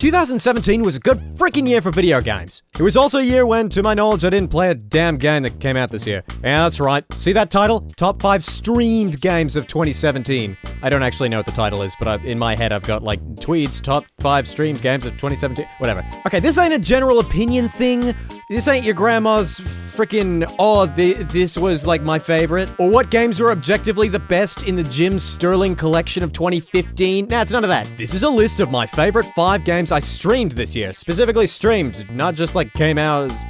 2017 was a good freaking year for video games. It was also a year when, to my knowledge, I didn't play a damn game that came out this year. Yeah, that's right. See that title? Top 5 streamed games of 2017. I don't actually know what the title is, but in my head I've got, like, Tweed's top 5 streamed games of 2017. Whatever. Okay, this ain't a general opinion thing. This ain't your grandma's freaking, this was, like, my favorite. Or what games were objectively the best in the Jim Sterling collection of 2015. Nah, it's none of that. This is a list of my favorite 5 games I streamed this year. Specifically streamed, not just, like, came out as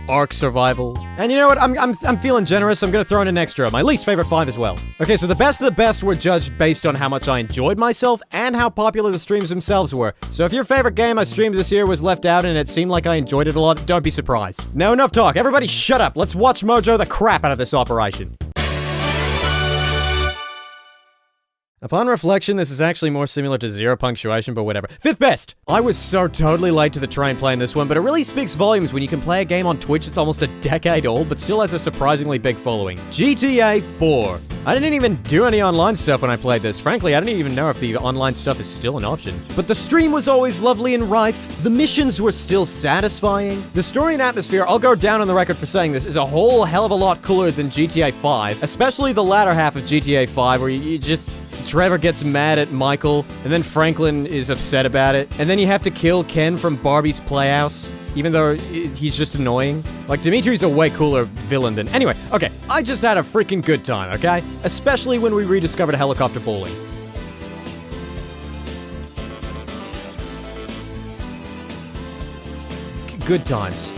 Ark Survival. And you know what? I'm feeling generous. I'm gonna throw in an extra. My least favorite 5 as well. Okay, so the best of the best were judged based on how much I enjoyed myself and how popular the streams themselves were. So if your favorite game I streamed this year was left out and it seemed like I enjoyed it a lot, don't be surprised. Now enough talk. Everybody shut up. Let's watch Mojo the crap out of this operation. Upon reflection, this is actually more similar to zero punctuation, but whatever. 5th best! I was so totally late to the train playing this one, but it really speaks volumes when you can play a game on Twitch that's almost a decade old, but still has a surprisingly big following. GTA 4. I didn't even do any online stuff when I played this. Frankly, I didn't even know if the online stuff is still an option. But the stream was always lovely and rife. The missions were still satisfying. The story and atmosphere, I'll go down on the record for saying this, is a whole hell of a lot cooler than GTA 5. Especially the latter half of GTA 5, where you just... Trevor gets mad at Michael, and then Franklin is upset about it, and then you have to kill Ken from Barbie's Playhouse, even though he's just annoying. Like, Dimitri's a way cooler villain than... Anyway, okay, I just had a freaking good time, okay? Especially when we rediscovered helicopter bowling. Good times.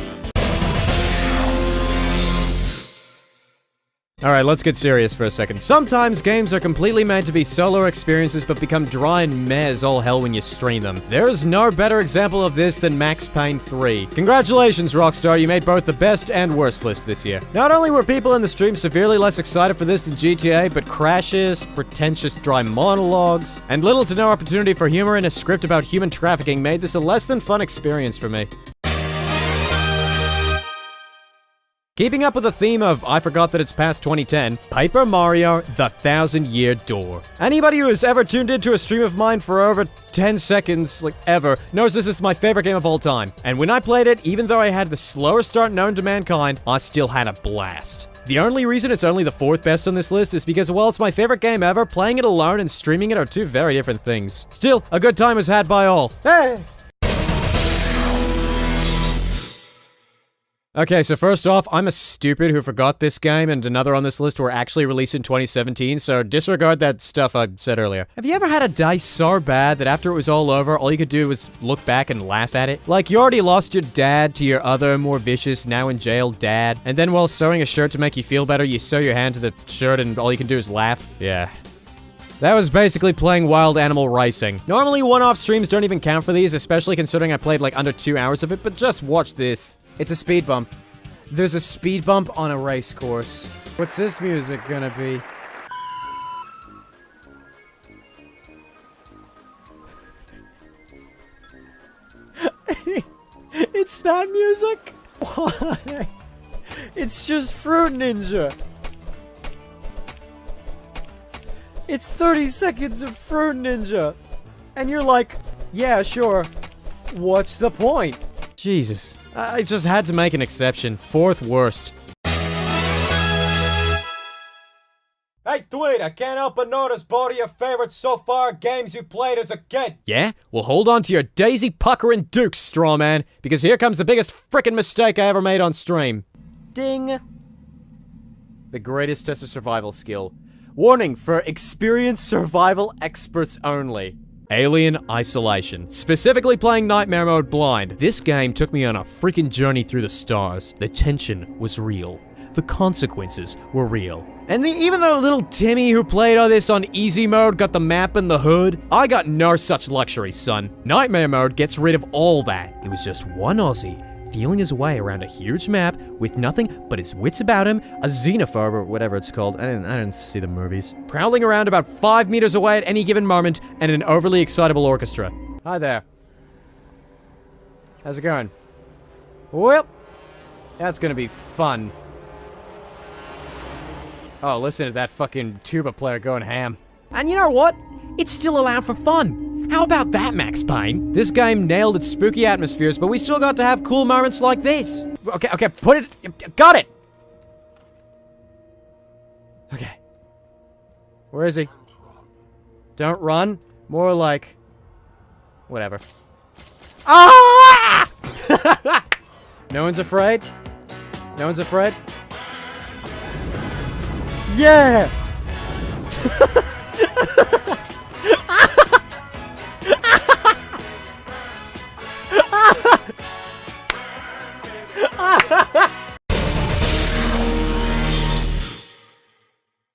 Alright, let's get serious for a second. Sometimes games are completely meant to be solo experiences but become dry and meh as all hell when you stream them. There is no better example of this than Max Payne 3. Congratulations, Rockstar, you made both the best and worst list this year. Not only were people in the stream severely less excited for this than GTA, but crashes, pretentious dry monologues, and little to no opportunity for humor in a script about human trafficking made this a less than fun experience for me. Keeping up with the theme of I forgot that it's past 2010, Paper Mario: The Thousand-Year Door. Anybody who has ever tuned into a stream of mine for over 10 seconds, like ever, knows this is my favorite game of all time. And when I played it, even though I had the slowest start known to mankind, I still had a blast. The only reason it's only the 4th best on this list is because while it's my favorite game ever, playing it alone and streaming it are two very different things. Still, a good time was had by all. Hey! Okay, so first off, I'm a stupid who forgot this game and another on this list were actually released in 2017, so disregard that stuff I said earlier. Have you ever had a day so bad that after it was all over, all you could do was look back and laugh at it? Like, you already lost your dad to your other, more vicious, now in jail dad, and then while sewing a shirt to make you feel better, you sew your hand to the shirt and all you can do is laugh? Yeah. That was basically playing Wild Animal Racing. Normally, one-off streams don't even count for these, especially considering I played like under 2 hours of it, but just watch this. It's a speed bump. There's a speed bump on a race course. What's this music gonna be? It's that music? Why? It's just Fruit Ninja. It's 30 seconds of Fruit Ninja. And you're like, yeah, sure. What's the point? Jesus. I just had to make an exception. 4th worst. Hey, Tweed, I can't help but notice both of your favorites so far are games you played as a kid. Yeah? Well, hold on to your Daisy Pucker and Dukes, straw man, because here comes the biggest frickin' mistake I ever made on stream. Ding. The greatest test of survival skill. Warning for experienced survival experts only. Alien Isolation. Specifically playing Nightmare Mode blind. This game took me on a freaking journey through the stars. The tension was real. The consequences were real. And even though little Timmy who played all this on easy mode got the map and the hood, I got no such luxury, son. Nightmare Mode gets rid of all that. It was just one Aussie feeling his way around a huge map with nothing but his wits about him, a xenophobe or whatever it's called. I didn't see the movies. Prowling around about 5 meters away at any given moment, and an overly excitable orchestra. Hi there. How's it going? Well, that's gonna be fun. Oh, listen to that fucking tuba player going ham. And you know what? It's still allowed for fun. How about that, Max Payne? This game nailed its spooky atmospheres, but we still got to have cool moments like this. Okay, put it. Got it. Okay. Where is he? Don't run. More like... whatever. Ah! No one's afraid? No one's afraid? Yeah!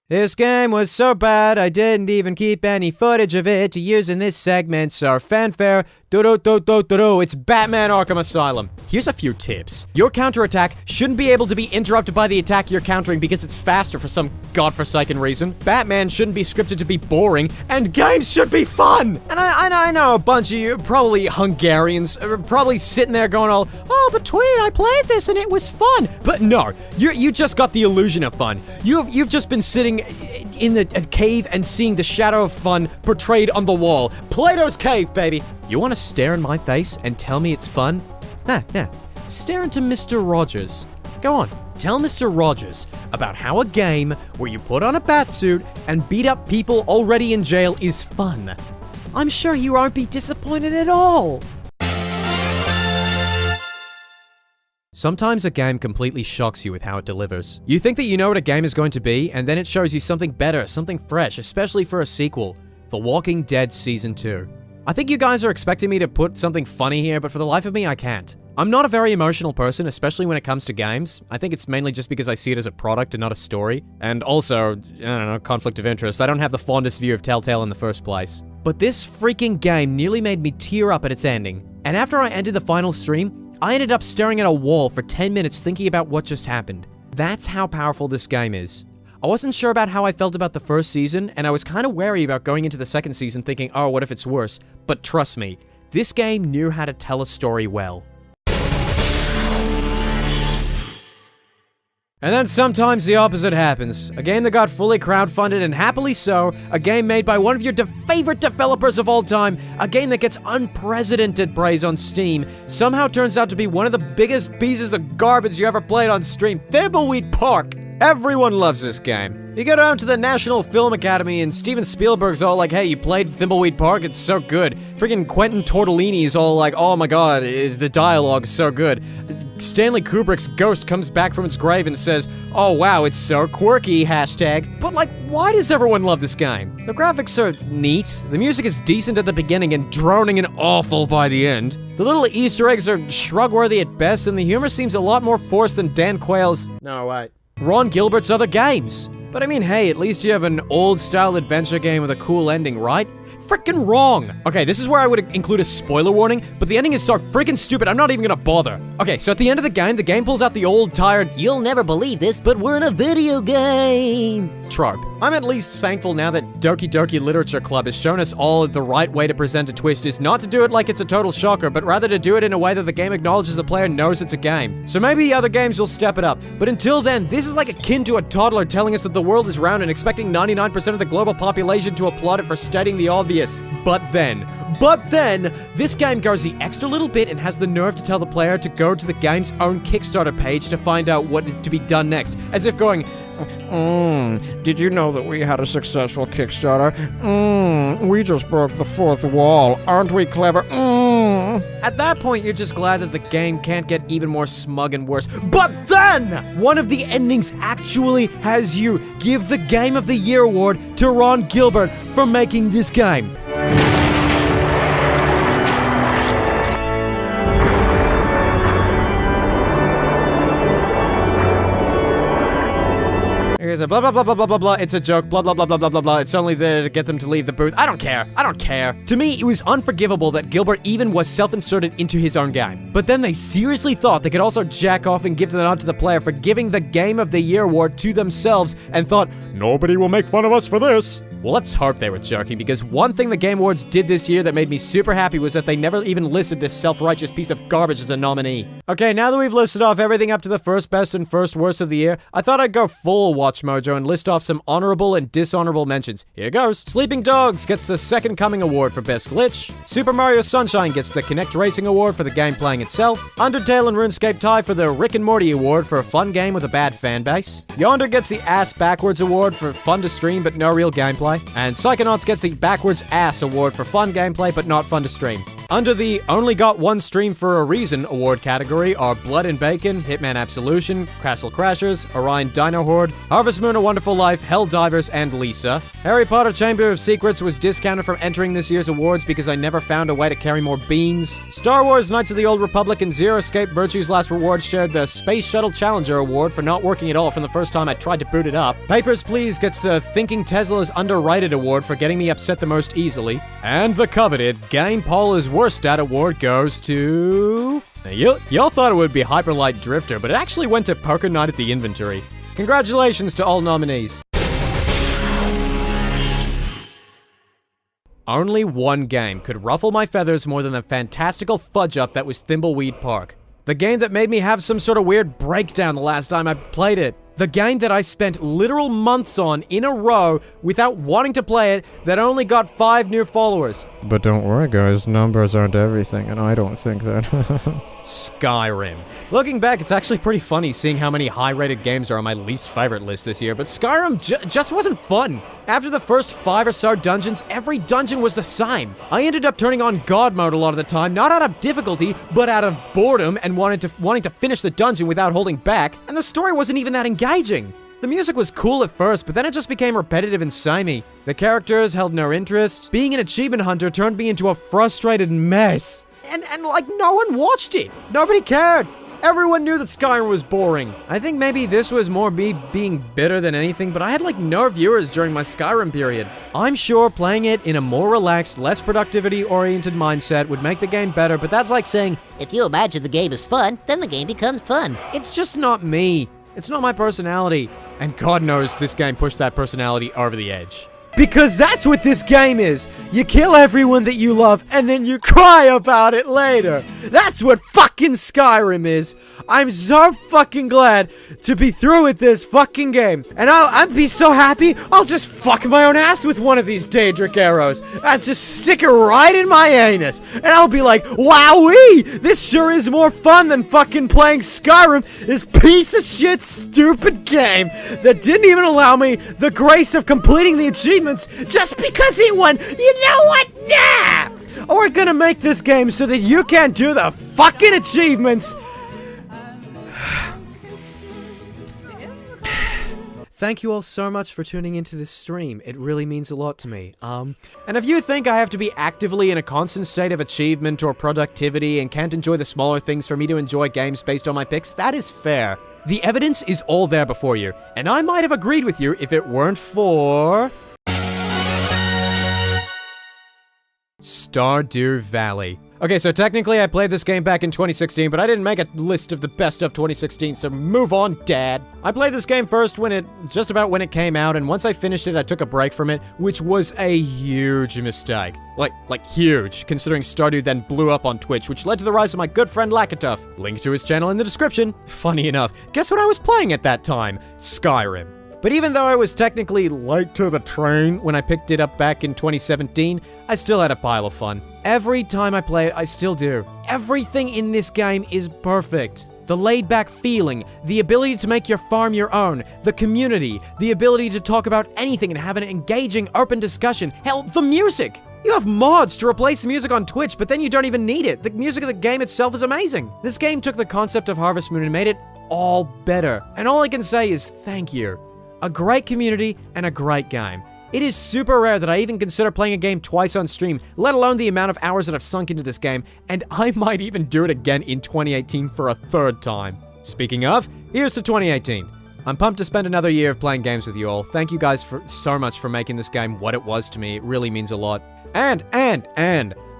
This game was so bad, I didn't even keep any footage of it to use in this segment, so fanfare, it's Batman Arkham Asylum. Here's a few tips. Your counterattack shouldn't be able to be interrupted by the attack you're countering because it's faster for some godforsaken reason. Batman shouldn't be scripted to be boring, and games should be fun! And I know a bunch of you, probably Hungarians, are probably sitting there going all, oh, but Tweed, I played this and it was fun. But no, you just got the illusion of fun. You've just been sitting in the cave and seeing the shadow of fun portrayed on the wall. Plato's cave, baby! You want to stare in my face and tell me it's fun? Nah. Stare into Mr. Rogers. Go on, tell Mr. Rogers about how a game where you put on a batsuit and beat up people already in jail is fun. I'm sure you won't be disappointed at all. Sometimes a game completely shocks you with how it delivers. You think that you know what a game is going to be, and then it shows you something better, something fresh, especially for a sequel. The Walking Dead Season 2. I think you guys are expecting me to put something funny here, but for the life of me, I can't. I'm not a very emotional person, especially when it comes to games. I think it's mainly just because I see it as a product and not a story. And also, I don't know, conflict of interest. I don't have the fondest view of Telltale in the first place. But this freaking game nearly made me tear up at its ending. And after I ended the final stream, I ended up staring at a wall for 10 minutes thinking about what just happened. That's how powerful this game is. I wasn't sure about how I felt about the first season, and I was kind of wary about going into the second season thinking, oh, what if it's worse? But trust me, this game knew how to tell a story well. And then sometimes the opposite happens. A game that got fully crowdfunded, and happily so, a game made by one of your favorite developers of all time, a game that gets unprecedented praise on Steam, somehow turns out to be one of the biggest pieces of garbage you ever played on stream, Wed Park. Everyone loves this game. You go down to the National Film Academy and Steven Spielberg's all like, hey, you played Wed Park? It's so good. Freaking Quentin Tortellini's all like, oh my god, is the dialogue so good. Stanley Kubrick's ghost comes back from its grave and says, oh wow, it's so quirky, hashtag. But like, why does everyone love this game? The graphics are neat, the music is decent at the beginning and droning and awful by the end. The little Easter eggs are shrug-worthy at best, and the humor seems a lot more forced than Dan Quayle's— no, wait. Ron Gilbert's other games. But I mean, hey, at least you have an old-style adventure game with a cool ending, right? Frickin' wrong! Okay, this is where I would include a spoiler warning, but the ending is so freaking stupid, I'm not even gonna bother. Okay, so at the end of the game pulls out the old, tired, you'll never believe this, but we're in a video game trope. I'm at least thankful now that Doki Doki Literature Club has shown us all the right way to present a twist is not to do it like it's a total shocker, but rather to do it in a way that the game acknowledges the player knows it's a game. So maybe the other games will step it up, but until then, this is like akin to a toddler telling us that the world is round and expecting 99% of the global population to applaud it for stating the obvious. But then, this game goes the extra little bit and has the nerve to tell the player to go to the game's own Kickstarter page to find out what is to be done next. As if going, did you know that we had a successful Kickstarter? We just broke the fourth wall. Aren't we clever? At that point, you're just glad that the game can't get even more smug and worse. But then, one of the endings actually has you give the Game of the Year award to Ron Gilbert for making this game. Here's a blah blah blah blah blah blah blah, it's a joke, blah blah blah blah blah blah blah, it's only there to get them to leave the booth. I don't care. To me, it was unforgivable that Gilbert even was self-inserted into his own game. But then they seriously thought they could also jack off and give the nod to the player for giving the Game of the Year award to themselves and thought, nobody will make fun of us for this. Well, let's hope they were joking, because one thing the Game Awards did this year that made me super happy was that they never even listed this self-righteous piece of garbage as a nominee. Okay, now that we've listed off everything up to the first best and first worst of the year, I thought I'd go full Watch Mojo and list off some honorable and dishonorable mentions. Here goes. Sleeping Dogs gets the Second Coming Award for Best Glitch. Super Mario Sunshine gets the Kinect Racing Award for the game playing itself. Undertale and RuneScape tie for the Rick and Morty Award for a fun game with a bad fanbase. Yonder gets the Ass Backwards Award for fun to stream but no real gameplay. And Psychonauts gets the Backwards Ass Award for fun gameplay but not fun to stream. Under the Only Got One Stream for a Reason award category are Blood and Bacon, Hitman Absolution, Castle Crashers, Orion Dino Horde, Harvest Moon A Wonderful Life, Helldivers, and Lisa. Harry Potter Chamber of Secrets was discounted from entering this year's awards because I never found a way to carry more beans. Star Wars Knights of the Old Republic and Zero Escape Virtue's Last Reward shared the Space Shuttle Challenger Award for not working at all from the first time I tried to boot it up. Papers, Please gets the Thinking Tesla's Underrated Award for getting me upset the most easily. And the coveted Game Paula's Worst Stat Award goes to... Now, y'all thought it would be Hyperlight Drifter, but it actually went to Poker Night at the Inventory. Congratulations to all nominees. Only one game could ruffle my feathers more than the fantastical fudge-up that was Thimbleweed Park. The game that made me have some sort of weird breakdown the last time I played it. The game that I spent literal months on in a row without wanting to play it that only got 5 new followers. But don't worry guys, numbers aren't everything, and I don't think that. Skyrim. Looking back, it's actually pretty funny seeing how many high-rated games are on my least favorite list this year, but Skyrim just wasn't fun. After the first 5 or so dungeons, every dungeon was the same. I ended up turning on God mode a lot of the time, not out of difficulty, but out of boredom and wanting to finish the dungeon without holding back, and the story wasn't even that engaging. The music was cool at first, but then it just became repetitive and samey. The characters held no interest. Being an achievement hunter turned me into a frustrated mess. And like, no one watched it. Nobody cared. Everyone knew that Skyrim was boring. I think maybe this was more me being bitter than anything, but I had like no viewers during my Skyrim period. I'm sure playing it in a more relaxed, less productivity-oriented mindset would make the game better, but that's like saying, if you imagine the game is fun, then the game becomes fun. it's just not me. It's not my personality. And God knows this game pushed that personality over the edge. Because that's what this game is. You kill everyone that you love, and then you cry about it later. That's what fucking Skyrim is. I'm so fucking glad to be through with this fucking game. And I'll be so happy, I'll just fuck my own ass with one of these Daedric arrows. I'll just stick it right in my anus. And I'll be like, wowee! This sure is more fun than fucking playing Skyrim, this piece of shit stupid game that didn't even allow me the grace of completing the achievement just because he won. You know what? Nah! We're gonna make this game so that you can't do the fucking achievements. Thank you all so much for tuning into this stream. It really means a lot to me. And if you think I have to be actively in a constant state of achievement or productivity and can't enjoy the smaller things for me to enjoy games based on my picks, that is fair. The evidence is all there before you, and I might have agreed with you if it weren't for... Stardew Valley. Okay, so technically I played this game back in 2016, but I didn't make a list of the best of 2016, so move on, Dad. I played this game first just about when it came out, and once I finished it, I took a break from it, which was a huge mistake. Like huge, considering Stardew then blew up on Twitch, which led to the rise of my good friend Lakatuff. Link to his channel in the description. Funny enough, guess what I was playing at that time? Skyrim. But even though I was technically late to the train when I picked it up back in 2017, I still had a pile of fun. Every time I play it, I still do. Everything in this game is perfect. The laid-back feeling, the ability to make your farm your own, the community, the ability to talk about anything and have an engaging, open discussion. Hell, the music! You have mods to replace the music on Twitch, but then you don't even need it. The music of the game itself is amazing. This game took the concept of Harvest Moon and made it all better. And all I can say is thank you. A great community, and a great game. It is super rare that I even consider playing a game twice on stream, let alone the amount of hours that I've sunk into this game, and I might even do it again in 2018 for a 3rd time. Speaking of, here's to 2018. I'm pumped to spend another year of playing games with you all. Thank you guys so much for making this game what it was to me. It really means a lot. And,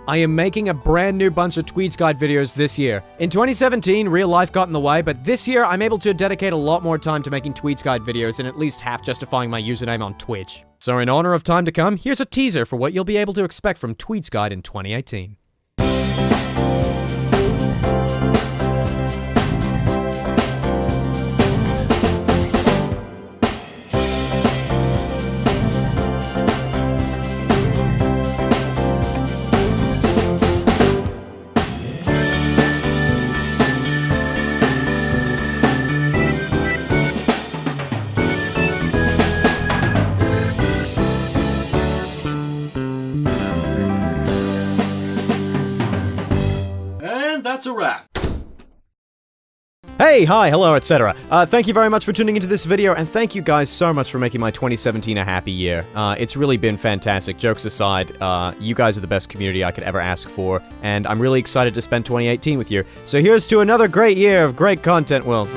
I am making a brand new bunch of Tweeds Guide videos this year. In 2017, real life got in the way, but this year I'm able to dedicate a lot more time to making Tweeds Guide videos and at least half justifying my username on Twitch. So in honor of time to come, here's a teaser for what you'll be able to expect from Tweed's Guide in 2018. And that's a wrap. Hey, hi, hello, etc. Thank you very much for tuning into this video, and thank you guys so much for making my 2017 a happy year. It's really been fantastic. Jokes aside, you guys are the best community I could ever ask for, and I'm really excited to spend 2018 with you. So here's to another great year of great content, Will.